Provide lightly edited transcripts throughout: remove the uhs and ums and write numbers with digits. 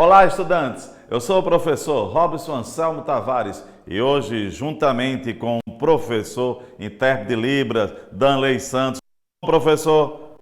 Olá, estudantes! Eu sou o professor Robson Anselmo Tavares e hoje, juntamente com o professor intérprete de Libras, Danley Santos, professor,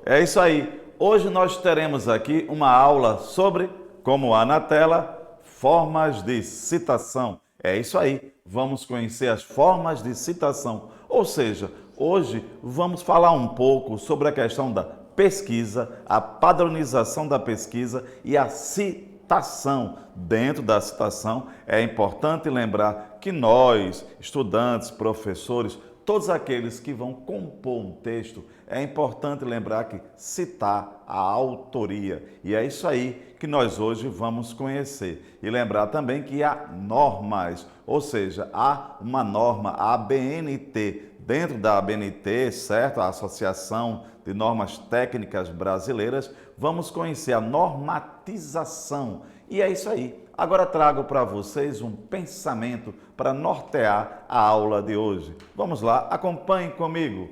é isso aí. Hoje nós teremos aqui uma aula sobre, como há na tela, formas de citação. É isso aí, vamos conhecer as formas de citação. Ou seja, hoje vamos falar um pouco sobre a questão da pesquisa, a padronização da pesquisa e a citação. Dentro da citação, é importante lembrar que nós, estudantes, professores, todos aqueles que vão compor um texto, é importante lembrar que citar a autoria. E é isso aí que nós hoje vamos conhecer. E lembrar também que há normas, ou seja, há uma norma, a ABNT. Dentro da ABNT, certo? A Associação de Normas Técnicas Brasileiras, vamos conhecer a normatização. E é isso aí. Agora trago para vocês um pensamento para nortear a aula de hoje. Vamos lá, acompanhem comigo.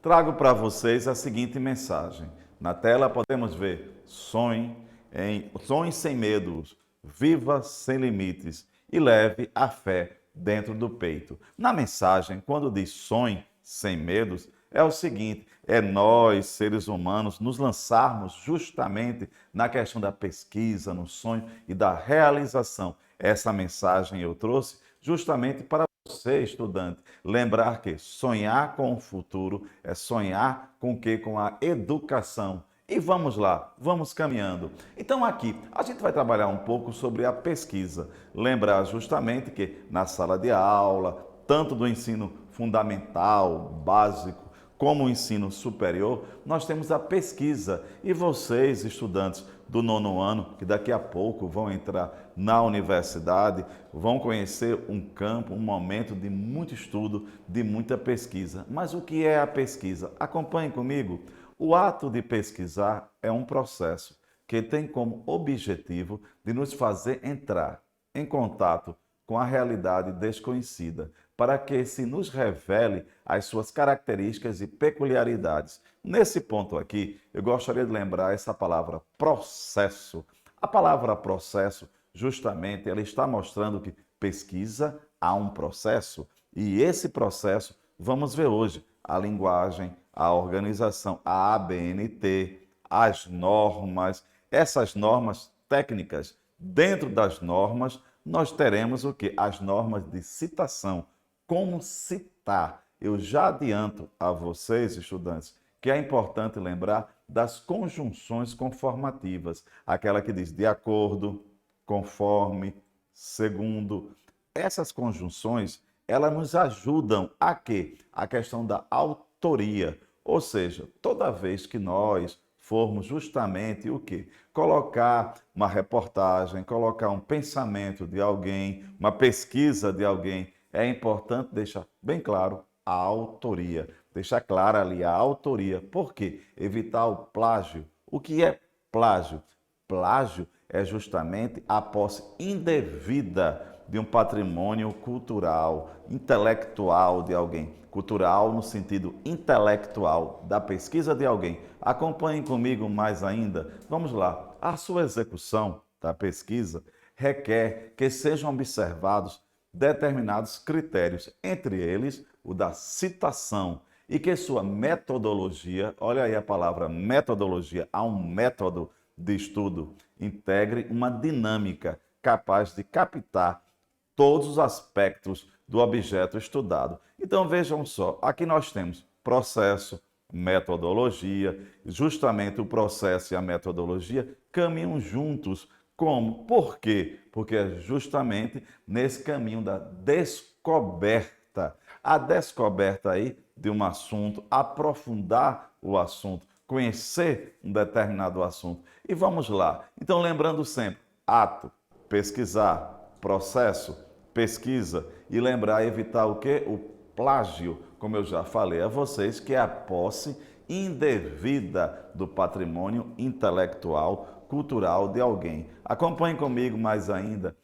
Trago para vocês a seguinte mensagem. Na tela podemos ver: sonhe sem medos, viva sem limites e leve a fé dentro do peito. Na mensagem, quando diz sonhe sem medos, é o seguinte: é nós, seres humanos, nos lançarmos justamente na questão da pesquisa, no sonho e da realização. Essa mensagem eu trouxe justamente para você, estudante, lembrar que sonhar com o futuro é sonhar com o quê? Com a educação. E vamos lá, vamos caminhando. Então aqui a gente vai trabalhar um pouco sobre a pesquisa. Lembrar justamente que na sala de aula, tanto do ensino fundamental, básico, como o ensino superior, nós temos a pesquisa. E vocês, estudantes do nono ano, que daqui a pouco vão entrar na universidade, vão conhecer um campo, um momento de muito estudo, de muita pesquisa. Mas o que é a pesquisa? Acompanhe comigo. O ato de pesquisar é um processo que tem como objetivo de nos fazer entrar em contato com a realidade desconhecida, para que se nos revele as suas características e peculiaridades. Nesse ponto aqui, eu gostaria de lembrar essa palavra processo. A palavra processo, justamente, ela está mostrando que pesquisa há um processo, e esse processo, vamos ver hoje, a linguagem, a organização, a ABNT, as normas, essas normas técnicas. Dentro das normas, nós teremos o quê? As normas de citação. Como citar? Eu já adianto a vocês, estudantes, que é importante lembrar das conjunções conformativas. Aquela que diz de acordo, conforme, segundo. Essas conjunções, elas nos ajudam a quê? A questão da autoria. Ou seja, toda vez que nós formos justamente o quê? Colocar uma reportagem, colocar um pensamento de alguém, uma pesquisa de alguém, é importante deixar bem claro a autoria. Deixar clara ali a autoria. Por quê? Evitar o plágio. O que é plágio? Plágio é justamente a posse indevida de um patrimônio cultural, intelectual de alguém. Cultural no sentido intelectual, da pesquisa de alguém. Acompanhem comigo mais ainda. Vamos lá. A sua execução da pesquisa requer que sejam observados determinados critérios, entre eles o da citação, e que sua metodologia, olha aí a palavra metodologia, há um método de estudo, integre uma dinâmica capaz de captar todos os aspectos do objeto estudado. Então vejam só, aqui nós temos processo, metodologia, justamente o processo e a metodologia caminham juntos. Como? Por quê? Porque é justamente nesse caminho da descoberta. A descoberta aí de um assunto, aprofundar o assunto, conhecer um determinado assunto. E vamos lá. Então, lembrando sempre, ato, pesquisar, processo, pesquisa, e lembrar, evitar o quê? O plágio, como eu já falei a vocês, que é a posse indevida do patrimônio intelectual, cultural de alguém. Acompanhe comigo mais ainda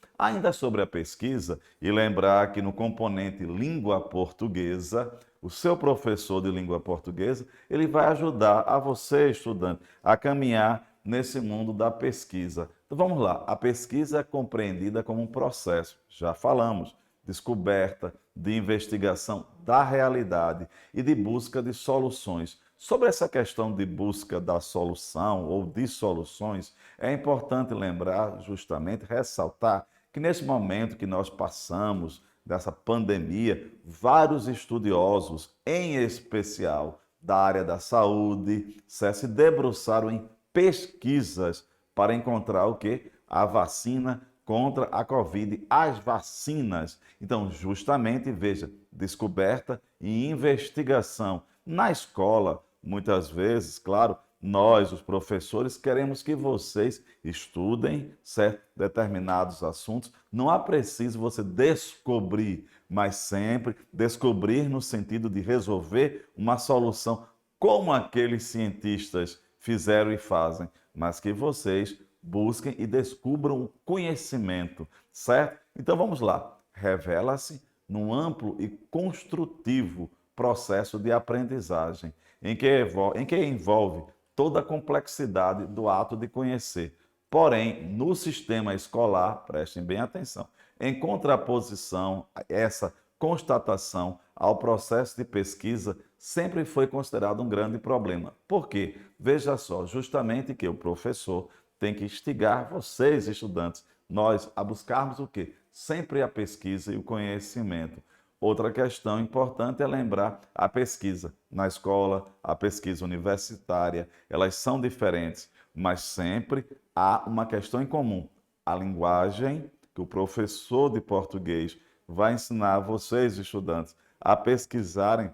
sobre a pesquisa, e lembrar que no componente língua portuguesa, o seu professor de língua portuguesa, ele vai ajudar a você, estudante, a caminhar nesse mundo da pesquisa. Então vamos lá, a pesquisa é compreendida como um processo, já falamos, descoberta, de investigação da realidade e de busca de soluções. Sobre essa questão de busca da solução ou de soluções, é importante lembrar, justamente, ressaltar que nesse momento que nós passamos dessa pandemia, vários estudiosos, em especial da área da saúde, se debruçaram em pesquisas para encontrar o quê? A vacina contra a Covid, as vacinas. Então, justamente, veja, descoberta e investigação. Na escola, muitas vezes, claro, nós, os professores, queremos que vocês estudem certo, determinados assuntos. Não há preciso você descobrir, mas sempre descobrir no sentido de resolver uma solução, como aqueles cientistas fizeram e fazem, mas que vocês busquem e descubram o conhecimento, certo? Então vamos lá. Revela-se num amplo e construtivo processo de aprendizagem, em que envolve toda a complexidade do ato de conhecer. Porém, no sistema escolar, prestem bem atenção, em contraposição a essa constatação ao processo de pesquisa, sempre foi considerado um grande problema. Por quê? Veja só, justamente que o professor tem que instigar vocês, estudantes, nós a buscarmos o quê? Sempre a pesquisa e o conhecimento. Outra questão importante é lembrar a pesquisa na escola, a pesquisa universitária, elas são diferentes, mas sempre há uma questão em comum. A linguagem que o professor de português vai ensinar a vocês, estudantes, a pesquisarem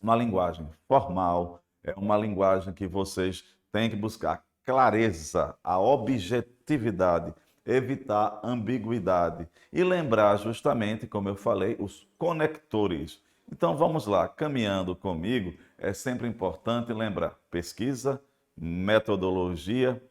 uma linguagem formal, é uma linguagem que vocês têm que buscar clareza, a objetividade, evitar ambiguidade e lembrar justamente, como eu falei, os conectores. Então vamos lá, caminhando comigo, é sempre importante lembrar pesquisa, metodologia,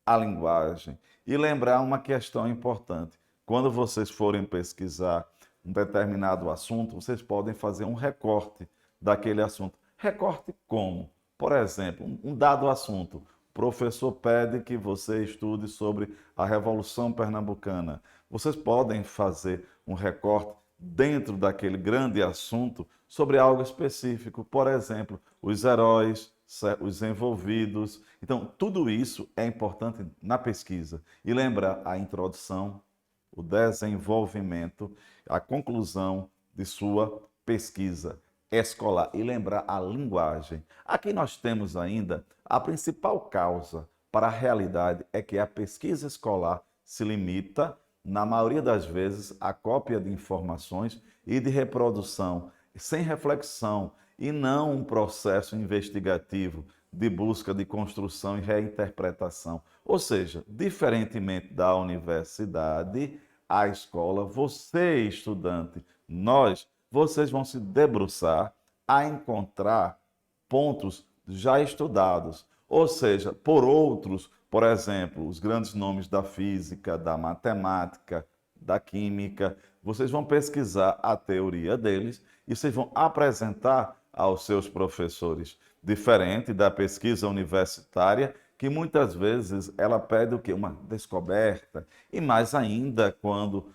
a linguagem e lembrar uma questão importante. Quando vocês forem pesquisar um determinado assunto, vocês podem fazer um recorte daquele assunto. Recorte como? Por exemplo, um dado assunto. O professor pede que você estude sobre a Revolução Pernambucana. Vocês podem fazer um recorte dentro daquele grande assunto sobre algo específico. Por exemplo, os heróis, os envolvidos. Então, tudo isso é importante na pesquisa. E lembrar a introdução, o desenvolvimento, a conclusão de sua pesquisa escolar e lembrar a linguagem. Aqui nós temos ainda a principal causa para a realidade é que a pesquisa escolar se limita, na maioria das vezes, à cópia de informações e de reprodução, sem reflexão, e não um processo investigativo de busca de construção e reinterpretação. Ou seja, diferentemente da universidade, a escola, você, estudante, vocês vão se debruçar a encontrar pontos já estudados, ou seja, por outros, por exemplo, os grandes nomes da física, da matemática, da química, vocês vão pesquisar a teoria deles e vocês vão apresentar aos seus professores, diferente da pesquisa universitária, que muitas vezes ela pede o quê? Uma descoberta, e mais ainda quando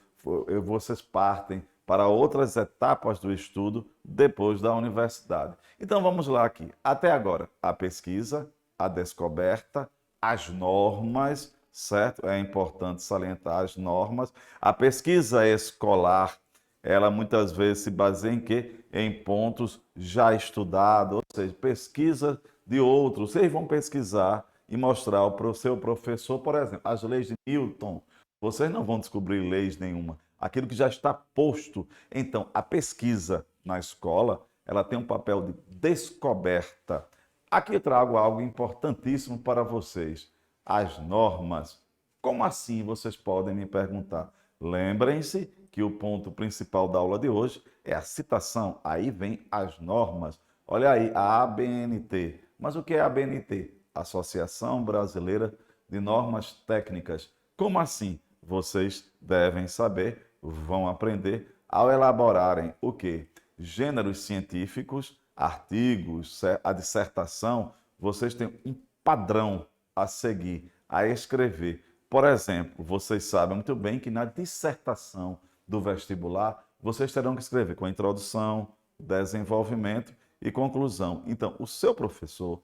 vocês partem para outras etapas do estudo depois da universidade. Então vamos lá aqui. Até agora, a pesquisa, a descoberta, as normas, certo? É importante salientar as normas. A pesquisa escolar, ela muitas vezes se baseia em quê? Em pontos já estudados, ou seja, pesquisa de outros. Vocês vão pesquisar e mostrar para o seu professor, por exemplo, as leis de Newton. Vocês não vão descobrir leis nenhuma. Aquilo que já está posto. Então, a pesquisa na escola, ela tem um papel de descoberta. Aqui eu trago algo importantíssimo para vocês. As normas. Como assim, vocês podem me perguntar? Lembrem-se que o ponto principal da aula de hoje é a citação. Aí vem as normas. Olha aí, a ABNT. Mas o que é a ABNT? Associação Brasileira de Normas Técnicas. Como assim? Vocês devem saber, vão aprender ao elaborarem o quê? Gêneros científicos, artigos, a dissertação, vocês têm um padrão a seguir, a escrever. Por exemplo, vocês sabem muito bem que na dissertação do vestibular, vocês terão que escrever com introdução, desenvolvimento e conclusão. Então, o seu professor,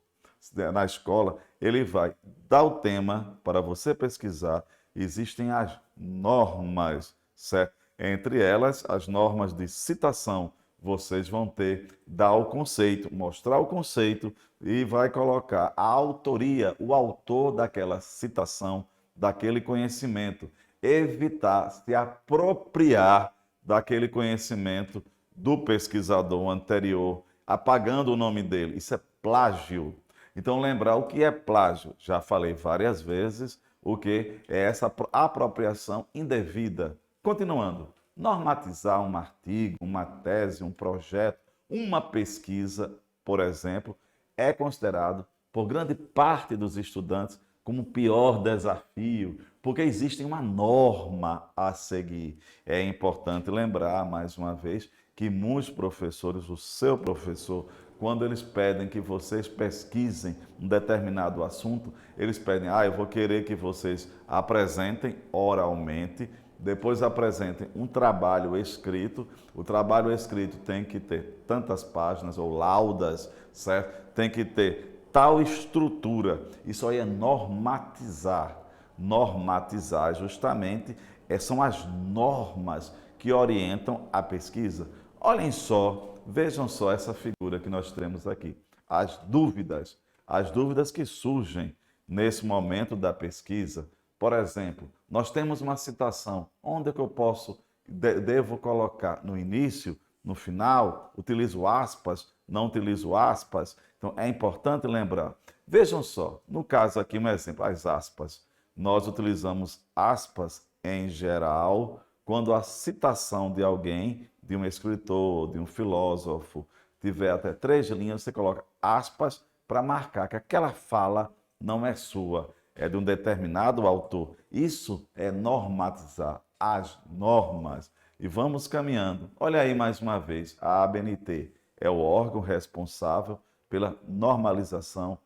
na escola, ele vai dar o tema para você pesquisar. Existem as normas, certo? Entre elas, as normas de citação. Vocês vão dar o conceito, mostrar o conceito e vai colocar a autoria, o autor daquela citação, daquele conhecimento. Evitar se apropriar daquele conhecimento do pesquisador anterior, apagando o nome dele. Isso é plágio. Então, lembrar o que é plágio. Já falei várias vezes o que é essa apropriação indevida. Continuando, normatizar um artigo, uma tese, um projeto, uma pesquisa, por exemplo, é considerado por grande parte dos estudantes como o pior desafio, porque existe uma norma a seguir. É importante lembrar, mais uma vez, que muitos professores, o seu professor, quando eles pedem que vocês pesquisem um determinado assunto, eles pedem, eu vou querer que vocês apresentem oralmente, depois apresentem um trabalho escrito. O trabalho escrito tem que ter tantas páginas ou laudas, certo? Tem que ter tal estrutura. Isso aí é normatizar. Normatizar justamente são as normas que orientam a pesquisa. Olhem só, vejam só essa figura que nós temos aqui. As dúvidas que surgem nesse momento da pesquisa. Por exemplo, nós temos uma citação. Onde é que eu devo colocar? No início, no final? Utilizo aspas? Não utilizo aspas? Então, é importante lembrar. Vejam só, no caso aqui, um exemplo, as aspas. Nós utilizamos aspas em geral quando a citação de alguém, de um escritor, de um filósofo, tiver até 3 linhas, você coloca aspas para marcar que aquela fala não é sua, é de um determinado autor. Isso é normatizar as normas. E vamos caminhando. Olha aí mais uma vez, a ABNT é o órgão responsável pela normatização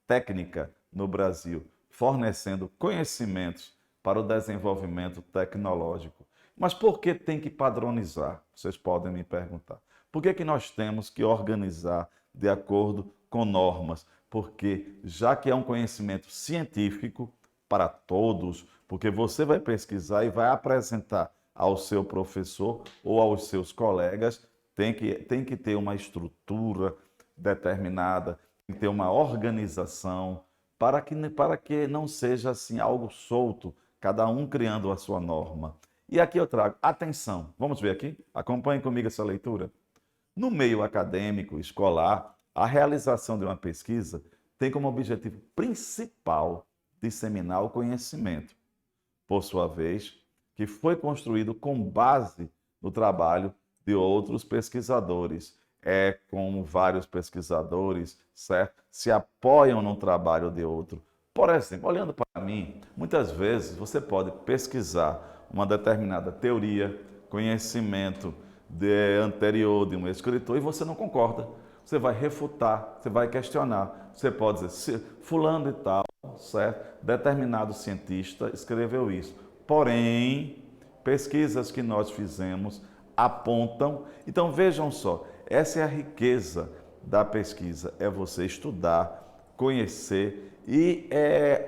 técnica no Brasil, fornecendo conhecimentos para o desenvolvimento tecnológico. Mas por que tem que padronizar? Vocês podem me perguntar. Por que nós temos que organizar de acordo com normas? Porque, já que é um conhecimento científico para todos, porque você vai pesquisar e vai apresentar ao seu professor ou aos seus colegas, tem que ter uma estrutura determinada, tem que ter uma organização, para que não seja assim algo solto, cada um criando a sua norma. E aqui eu trago, atenção, vamos ver aqui? Acompanhe comigo essa leitura. No meio acadêmico, escolar, a realização de uma pesquisa tem como objetivo principal disseminar o conhecimento, por sua vez, que foi construído com base no trabalho de outros pesquisadores. Como vários pesquisadores, certo? Se apoiam no trabalho de outro. Por exemplo, olhando para mim, muitas vezes você pode pesquisar uma determinada teoria, conhecimento anterior de um escritor e você não concorda. Você vai refutar, você vai questionar. Você pode dizer, fulano e tal, certo? Determinado cientista escreveu isso. Porém, pesquisas que nós fizemos apontam. Então vejam só, essa é a riqueza da pesquisa, é você estudar, conhecer e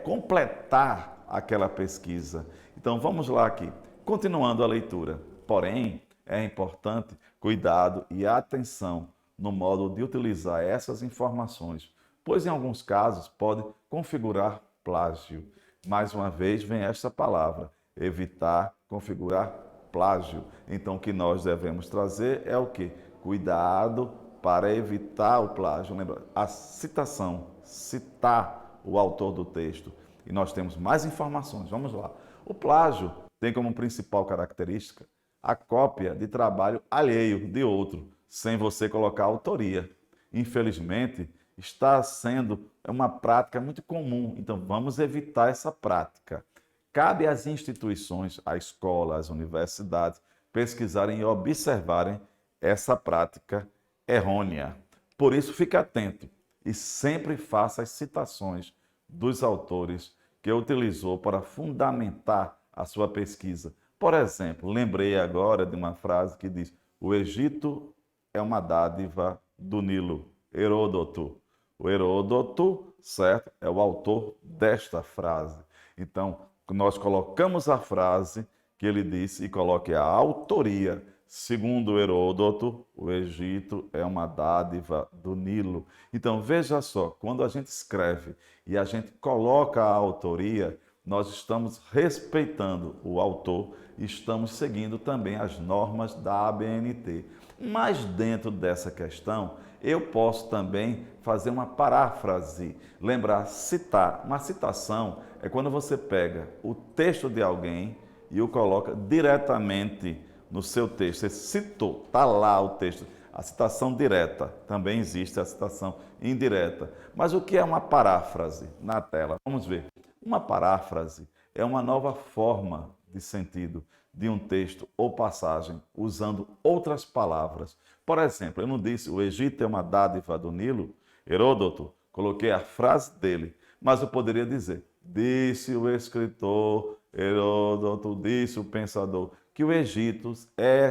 completar aquela pesquisa. Então vamos lá aqui, continuando a leitura. Porém, é importante cuidado e atenção no modo de utilizar essas informações, pois em alguns casos pode configurar plágio. Mais uma vez vem esta palavra, evitar configurar plágio. Então o que nós devemos trazer é o quê? Cuidado para evitar o plágio. Lembra? A citação, citar o autor do texto. E nós temos mais informações. Vamos lá. O plágio tem como principal característica a cópia de trabalho alheio de outro, sem você colocar autoria. Infelizmente, está sendo uma prática muito comum. Então, vamos evitar essa prática. Cabe às instituições, à escola, às universidades, pesquisarem e observarem essa prática errônea. Por isso, fique atento. e sempre faça as citações dos autores que utilizou para fundamentar a sua pesquisa. Por exemplo, lembrei agora de uma frase que diz: o Egito é uma dádiva do Nilo, Heródoto. O Heródoto, certo, é o autor desta frase. Então, nós colocamos a frase que ele disse e coloque a autoria. Segundo Heródoto, o Egito é uma dádiva do Nilo. Então, veja só, quando a gente escreve e a gente coloca a autoria, nós estamos respeitando o autor e estamos seguindo também as normas da ABNT. Mas dentro dessa questão, eu posso também fazer uma paráfrase. Lembrar, citar. Uma citação é quando você pega o texto de alguém e o coloca diretamente no seu texto. Você citou, está lá o texto. A citação direta, também existe a citação indireta. Mas o que é uma paráfrase na tela? Vamos ver. Uma paráfrase é uma nova forma de sentido de um texto ou passagem usando outras palavras. Por exemplo, eu não disse o Egito é uma dádiva do Nilo, Heródoto, coloquei a frase dele, mas eu poderia dizer, disse o escritor Heródoto, disse o pensador, que o Egito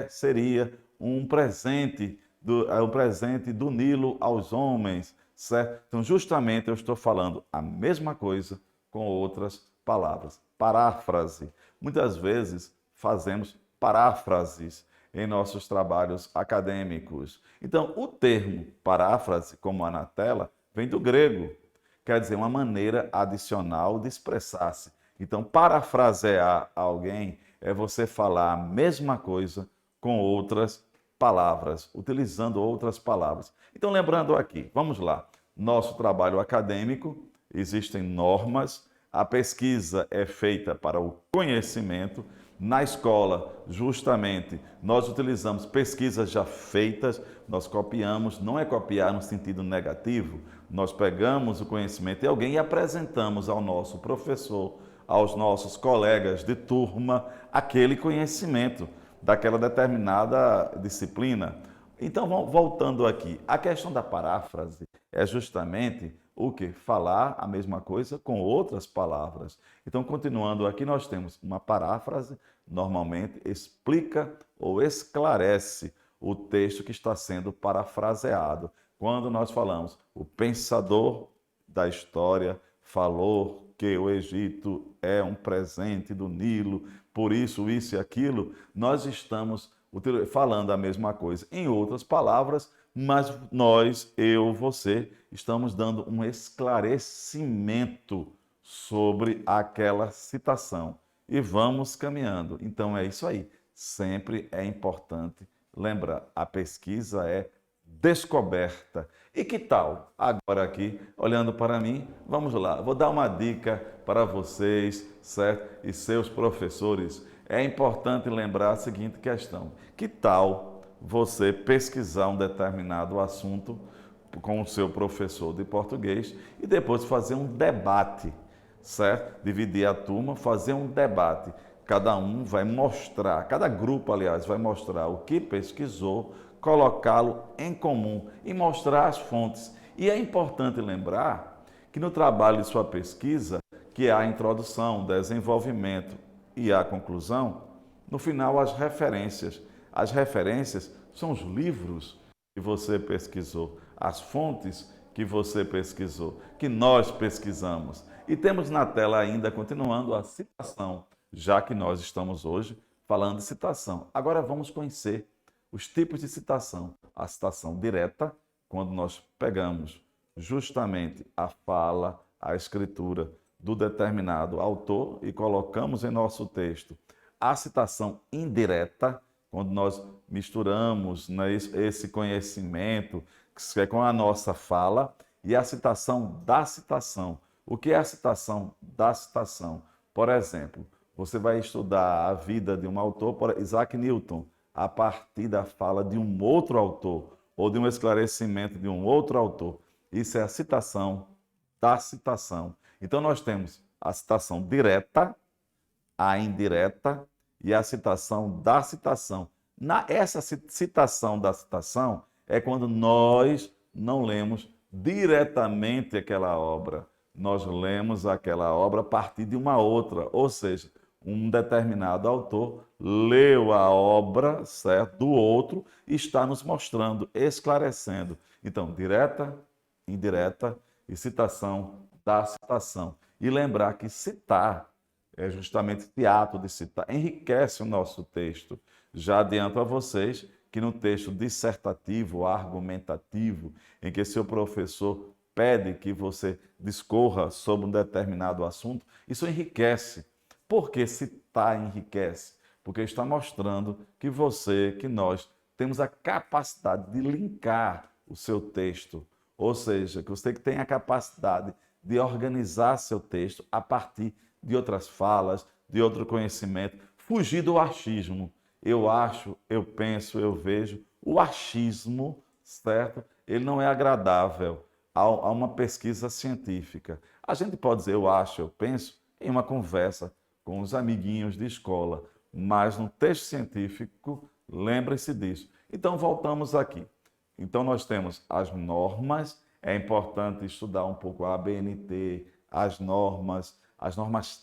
seria um presente do Nilo aos homens, certo? Então, justamente eu estou falando a mesma coisa com outras palavras. Paráfrase. Muitas vezes fazemos paráfrases em nossos trabalhos acadêmicos. Então, o termo paráfrase, como há na tela, vem do grego. Quer dizer, uma maneira adicional de expressar-se. Então, parafrasear alguém é você falar a mesma coisa com outras palavras, utilizando outras palavras. Então, lembrando aqui, vamos lá. Nosso trabalho acadêmico, existem normas, a pesquisa é feita para o conhecimento. Na escola, justamente, nós utilizamos pesquisas já feitas, nós copiamos, não é copiar no sentido negativo, nós pegamos o conhecimento de alguém e apresentamos ao nosso professor, aos nossos colegas de turma, aquele conhecimento daquela determinada disciplina. Então, voltando aqui, a questão da paráfrase é justamente o que? Falar a mesma coisa com outras palavras. Então, continuando aqui, nós temos uma paráfrase, normalmente explica ou esclarece o texto que está sendo parafraseado. Quando nós falamos, o pensador da história falou que o Egito é um presente do Nilo, por isso e aquilo, nós estamos falando a mesma coisa em outras palavras, mas nós, eu, você, estamos dando um esclarecimento sobre aquela citação e vamos caminhando. Então é isso aí. Sempre é importante lembrar, a pesquisa é descoberta. E que tal? Agora aqui, olhando para mim, vamos lá. Vou dar uma dica para vocês, certo? E seus professores. É importante lembrar a seguinte questão. Que tal você pesquisar um determinado assunto com o seu professor de português e depois fazer um debate, certo? Dividir a turma, fazer um debate. Cada um vai mostrar, cada grupo, aliás, vai mostrar o que pesquisou, colocá-lo em comum e mostrar as fontes. E é importante lembrar que no trabalho de sua pesquisa, que há a introdução, o desenvolvimento e a conclusão, no final as referências. As referências são os livros que você pesquisou, as fontes que você pesquisou, que nós pesquisamos. E temos na tela ainda, continuando, a citação, já que nós estamos hoje falando de citação. Agora vamos conhecer os tipos de citação. A citação direta, quando nós pegamos justamente a fala, a escritura do determinado autor e colocamos em nosso texto. A citação indireta, quando nós misturamos, né, esse conhecimento que é com a nossa fala, e a citação da citação. O que é a citação da citação? Por exemplo, você vai estudar a vida de um autor, por Isaac Newton, a partir da fala de um outro autor, ou de um esclarecimento de um outro autor. Isso é a citação da citação. Então, nós temos a citação direta, a indireta e a citação da citação. Essa citação da citação é quando nós não lemos diretamente aquela obra. Nós lemos aquela obra a partir de uma outra, ou seja, um determinado autor leu a obra, certo, do outro e está nos mostrando, esclarecendo. Então, direta, indireta e citação da citação. E lembrar que citar é justamente esse ato de citar, enriquece o nosso texto. Já adianto a vocês que no texto dissertativo, argumentativo, em que seu professor pede que você discorra sobre um determinado assunto, isso enriquece. Por que citar enriquece? Porque está mostrando que você, que nós, temos a capacidade de linkar o seu texto. Ou seja, que você tem a capacidade de organizar seu texto a partir de outras falas, de outro conhecimento, fugir do achismo. Eu acho, eu penso, eu vejo. O achismo, certo? Ele não é agradável a uma pesquisa científica. A gente pode dizer eu acho, eu penso, em uma conversa com os amiguinhos de escola, mas no texto científico, lembre-se disso. Então, voltamos aqui. Então, nós temos as normas, é importante estudar um pouco a ABNT, as normas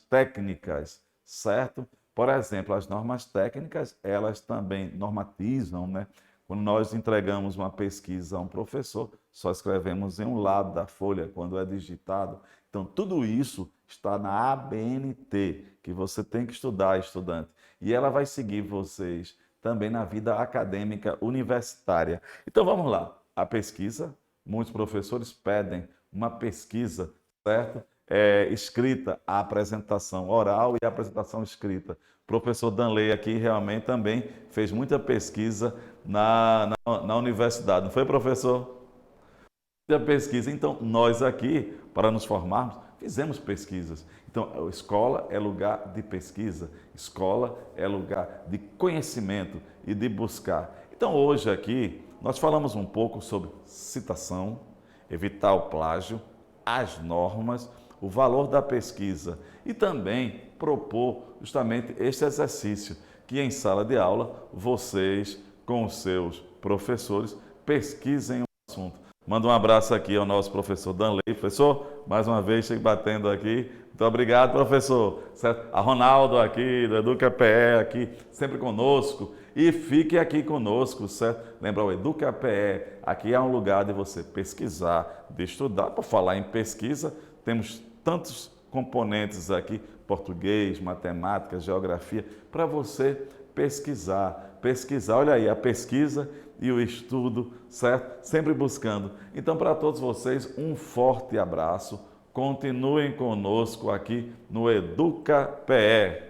técnicas, certo? Por exemplo, as normas técnicas, elas também normatizam, né? Quando nós entregamos uma pesquisa a um professor, só escrevemos em um lado da folha, quando é digitado. Então, tudo isso está na ABNT, que você tem que estudar, estudante. E ela vai seguir vocês também na vida acadêmica universitária. Então, vamos lá. A pesquisa, muitos professores pedem uma pesquisa, certo? Escrita, a apresentação oral e a apresentação escrita. O professor Danley aqui realmente também fez muita pesquisa na universidade. Não foi, professor? Muita pesquisa. Então, nós aqui, para nos formarmos, fizemos pesquisas. Então, a escola é lugar de pesquisa, escola é lugar de conhecimento e de buscar. Então, hoje aqui, nós falamos um pouco sobre citação, evitar o plágio, as normas, o valor da pesquisa e também propor justamente este exercício que em sala de aula vocês com os seus professores pesquisem o assunto. Manda um abraço aqui ao nosso professor Danley. Professor, mais uma vez, chego batendo aqui. Muito obrigado, professor. Certo? A Ronaldo aqui, do Educa PE aqui, sempre conosco. E fique aqui conosco, certo? Lembra, o Educa PE, aqui é um lugar de você pesquisar, de estudar. Por falar em pesquisa, temos tantos componentes aqui, português, matemática, geografia, para você pesquisar. Pesquisar, olha aí, a pesquisa e o estudo, certo? Sempre buscando. Então, para todos vocês, um forte abraço. Continuem conosco aqui no Educa PE.